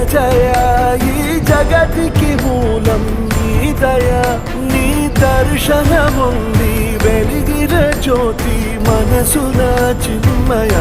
జయ ఈ జగతికి మూలం నీ దయ నీ దర్శనముంది వెలిగిన జ్యోతి మనసున చిన్మయ